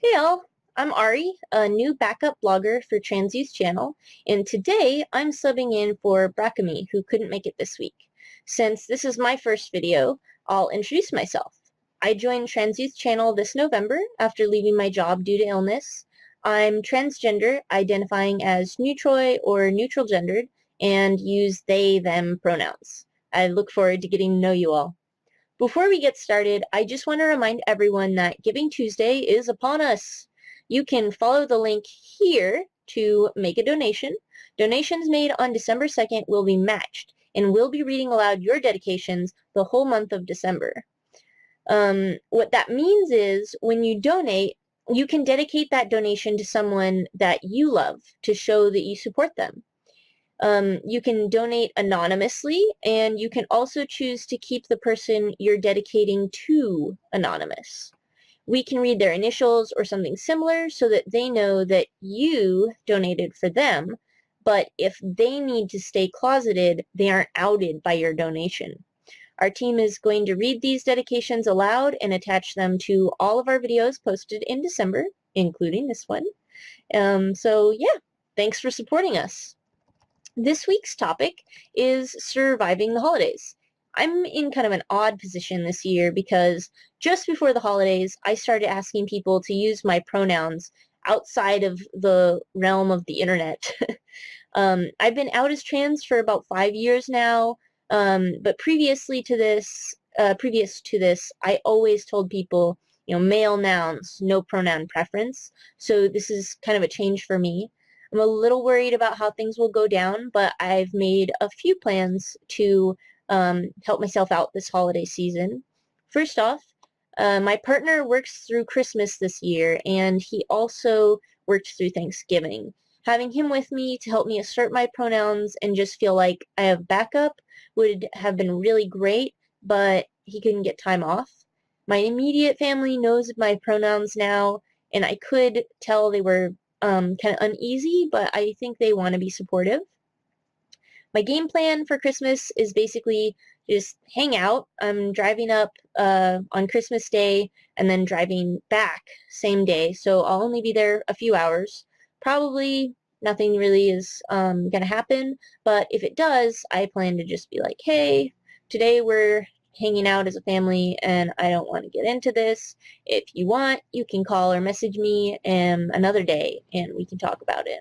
Hey all, I'm Arie, a new backup blogger for Trans Youth Channel, and today I'm subbing in for Brakami, who couldn't make it this week. Since this is my first video, I'll introduce myself. I joined Trans Youth Channel this November after leaving my job due to illness. I'm transgender, identifying as neutroid or neutral gendered, and use they, them pronouns. I look forward to getting to know you all. Before we get started, I just want to remind everyone that Giving Tuesday is upon us. You can follow the link here to make a donation. Donations made on December 2nd will be matched, and we'll be reading aloud your dedications the whole month of December. What that means is when you donate, you can dedicate that donation to someone that you love to show that you support them. You can donate anonymously, and you can also choose to keep the person you're dedicating to anonymous. We can read their initials or something similar so that they know that you donated for them, but if they need to stay closeted, they aren't outed by your donation. Our team is going to read these dedications aloud and attach them to all of our videos posted in December, including this one. So yeah, thanks for supporting us. This week's topic is surviving the holidays. I'm in kind of an odd position this year because just before the holidays, I started asking people to use my pronouns outside of the realm of the internet. I've been out as trans for about 5 years now, but previous to this, I always told people, male nouns, no pronoun preference. So this is kind of a change for me. I'm a little worried about how things will go down, but I've made a few plans to help myself out this holiday season. First off, my partner works through Christmas this year, and he also worked through Thanksgiving. Having him with me to help me assert my pronouns and just feel like I have backup would have been really great, but he couldn't get time off. My immediate family knows my pronouns now, and I could tell they were kind of uneasy, but I think they want to be supportive. My game plan for Christmas is basically just hang out. I'm driving up on Christmas Day and then driving back same day, so I'll only be there a few hours. Probably nothing really is going to happen, but if it does, I plan to just be like, hey, today we're hanging out as a family and I don't want to get into this. If you want, you can call or message me another day and we can talk about it.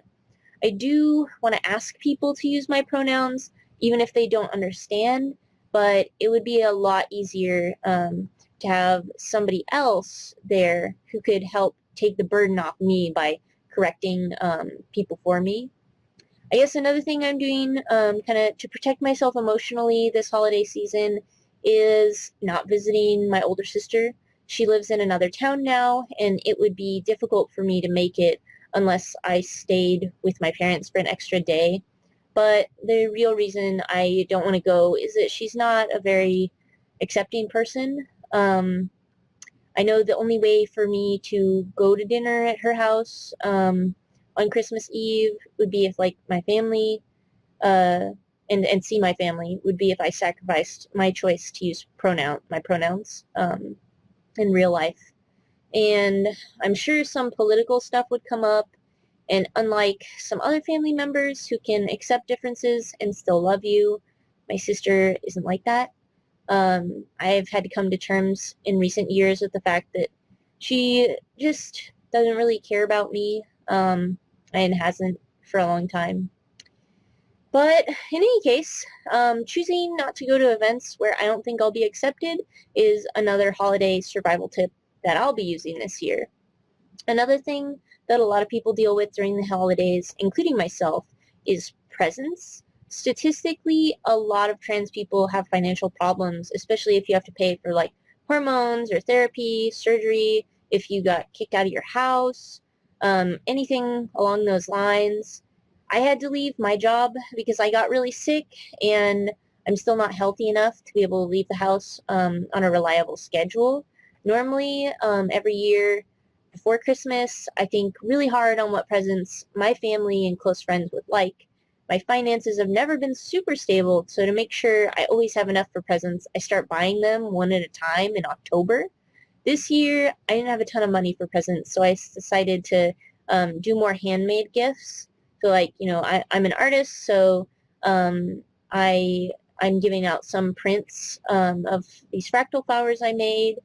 I do want to ask people to use my pronouns even if they don't understand, but it would be a lot easier to have somebody else there who could help take the burden off me by correcting people for me. I guess another thing I'm doing kind of to protect myself emotionally this holiday season is not visiting my older sister. She lives in another town now, and it would be difficult for me to make it unless I stayed with my parents for an extra day. But the real reason I don't want to go is that she's not a very accepting person. I know the only way for me to go to dinner at her house on Christmas Eve would be if, like, my family uh, and see my family would be if I sacrificed my choice to use my pronouns in real life. And I'm sure some political stuff would come up, and unlike some other family members who can accept differences and still love you, my sister isn't like that. I've had to come to terms in recent years with the fact that she just doesn't really care about me and hasn't for a long time. But in any case, choosing not to go to events where I don't think I'll be accepted is another holiday survival tip that I'll be using this year. Another thing that a lot of people deal with during the holidays, including myself, is presents. Statistically, a lot of trans people have financial problems, especially if you have to pay for like hormones or therapy, surgery, if you got kicked out of your house, anything along those lines. I had to leave my job because I got really sick and I'm still not healthy enough to be able to leave the house on a reliable schedule. Normally, every year before Christmas, I think really hard on what presents my family and close friends would like. My finances have never been super stable, so to make sure I always have enough for presents, I start buying them one at a time in October. This year, I didn't have a ton of money for presents, so I decided to do more handmade gifts. So like, I'm an artist, so um, I, I'm giving out some prints of these fractal flowers I made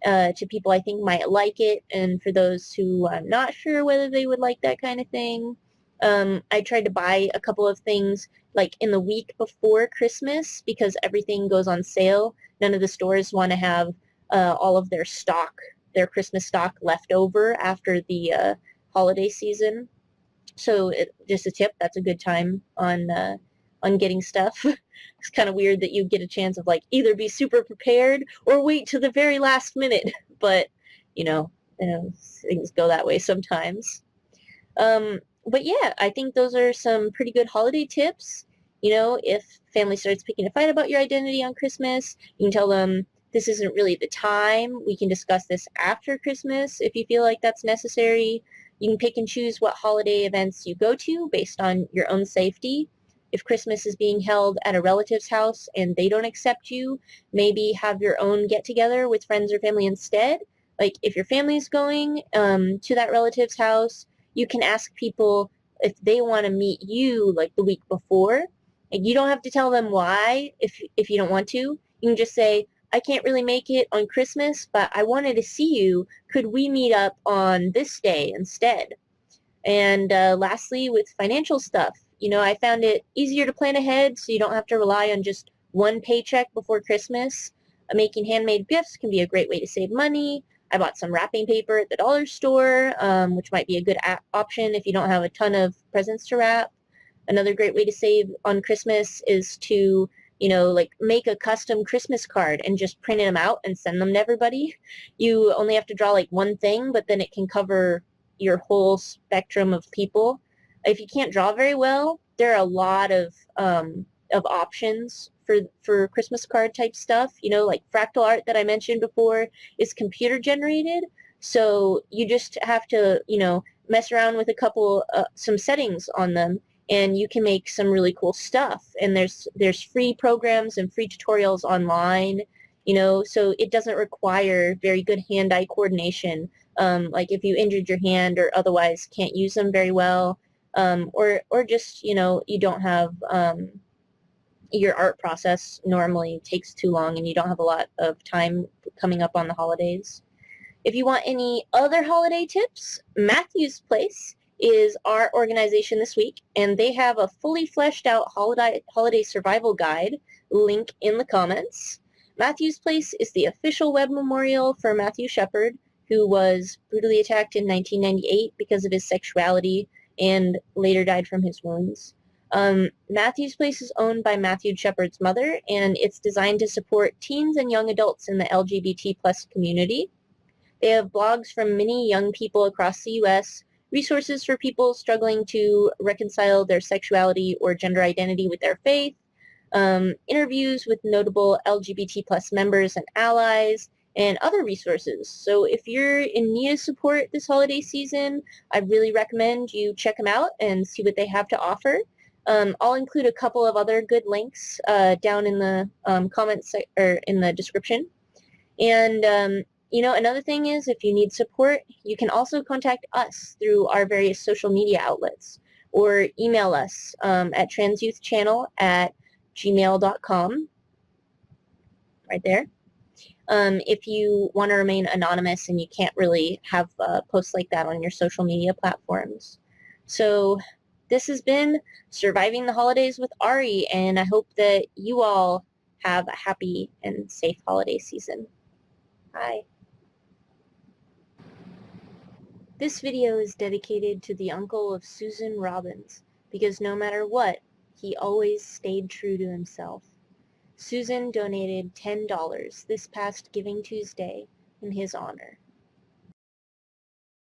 to people I think might like it, and for those who I'm not sure whether they would like that kind of thing. I tried to buy a couple of things like in the week before Christmas because everything goes on sale. None of the stores want to have all of their stock, their Christmas stock left over after the holiday season. So just a tip, that's a good time on getting stuff. It's kind of weird that you get a chance of like either be super prepared or wait to the very last minute, but you know, things go that way sometimes. But yeah, I think those are some pretty good holiday tips. If family starts picking a fight about your identity on Christmas, you can tell them this isn't really the time. We can discuss this after Christmas if you feel like that's necessary. You can pick and choose what holiday events you go to based on your own safety. If Christmas is being held at a relative's house and they don't accept you, maybe have your own get-together with friends or family instead. Like if your family's going to that relative's house, you can ask people if they want to meet you like the week before. And you don't have to tell them why if you don't want to. You can just say, I can't really make it on Christmas, but I wanted to see you. Could we meet up on this day instead? And lastly, with financial stuff, I found it easier to plan ahead so you don't have to rely on just one paycheck before Christmas. Making handmade gifts can be a great way to save money. I bought some wrapping paper at the dollar store, which might be a good option if you don't have a ton of presents to wrap. Another great way to save on Christmas is to, like make a custom Christmas card and just print them out and send them to everybody. You only have to draw like one thing, but then it can cover your whole spectrum of people. If you can't draw very well, there are a lot of options for Christmas card type stuff. Like fractal art that I mentioned before is computer generated, so you just have to mess around with a couple some settings on them, and you can make some really cool stuff. And there's free programs and free tutorials online, so it doesn't require very good hand-eye coordination. Like if you injured your hand or otherwise can't use them very well, or just you don't have your art process normally takes too long and you don't have a lot of time coming up on the holidays. If you want any other holiday tips, Matthew's Place is our organization this week, and they have a fully fleshed out holiday survival guide, link in the comments. Matthew's Place is the official web memorial for Matthew Shepard, who was brutally attacked in 1998 because of his sexuality and later died from his wounds. Matthew's Place is owned by Matthew Shepard's mother, and it's designed to support teens and young adults in the LGBT plus community. They have blogs from many young people across the U.S., resources for people struggling to reconcile their sexuality or gender identity with their faith, interviews with notable LGBT plus members and allies, and other resources. So if you're in need of support this holiday season, I really recommend you check them out and see what they have to offer. I'll include a couple of other good links down in the comments or in the description. And another thing is, if you need support, you can also contact us through our various social media outlets or email us at transyouthchannel@gmail.com, right there. If you want to remain anonymous and you can't really have posts like that on your social media platforms. So this has been Surviving the Holidays with Arie, and I hope that you all have a happy and safe holiday season. Bye. This video is dedicated to the uncle of Susan Robbins, because no matter what, he always stayed true to himself. Susan donated $10 this past Giving Tuesday in his honor.